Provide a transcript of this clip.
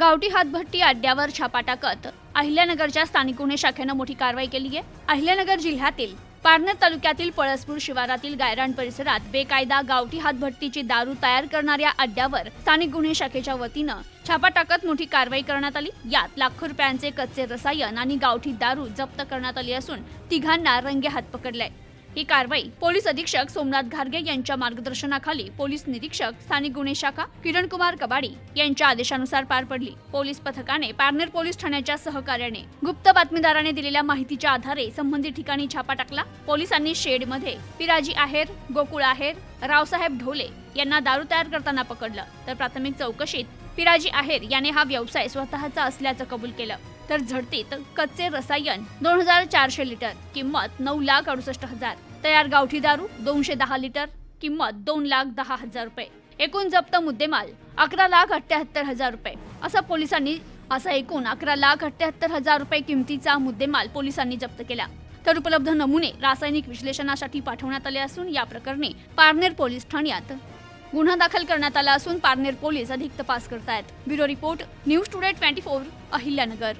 गावठी हातभट्टी अड्ड्यावर छापा टाकत अहिल्यानगरच्या स्थानिक गुन्हे शाखेनं मोठी कारवाई केली आहे। अहिल्यानगर जिल्ह्यातील पारनेर तालुक्यातील पळसपूर शिवारातील गायरान परिसरात बेकायदा गावठी हातभट्टीची दारू तयार करणाऱ्या अड्ड्यावर स्थानिक गुन्हे शाखेच्या वतीनं छापा टाकत मोठी कारवाई करण्यात आली। यात लाखो रुपयांचे कच्चे रसायन आणि गावठी दारू जप्त करण्यात आली असून तिघांना रंगेहात पकडले। ही कारवाई पोलीस अधीक्षक सोमनाथ घारगे यांच्या मार्गदर्शनाखाली पोलीस निरीक्षक स्थानिक गुन्हे शाखा किरण कुमार कबाडी यांच्या आदेशानुसार पार पडली। पोलीस पथकाने पारनेर पोलीस ठाण्याच्या सहकार्याने गुप्त बातमीदाराने दिलेल्या माहितीच्या आधारे संबंधित ठिकाणी छापा टाकला। पोलिसांनी शेडमध्ये पिराजी आहेर, गोकुळ आहेर, रावसाहेब ढोले यांना दारू तयार करताना पकडलं। तर प्राथमिक चौकशीत पिराजी आहेर याने हा व्यवसाय स्वतःचा असल्याचं कबूल केलं। तर झडतीत कच्चे रसायन 2400 लिटर किंमत 9,68,000, तयार गावठी दारू 210 लिटर किंमत 2,10,000 रुपये, एकूण जप्त मुद्देमाल 11,78,000 रुपये असा एकूण 11,78,000 रुपये किमतीचा मुद्देमाल पोलिसांनी जप्त केला। तर उपलब्ध नमुने रासायनिक विश्लेषणासाठी पाठवण्यात आले असून या प्रकरणी पारनेर पोलीस ठाण्यात गुन्हा दाखल करण्यात आला असून पारनेर पोलीस अधिक तपास करतायत। Bureau report, news today 24 Ahilyanagar.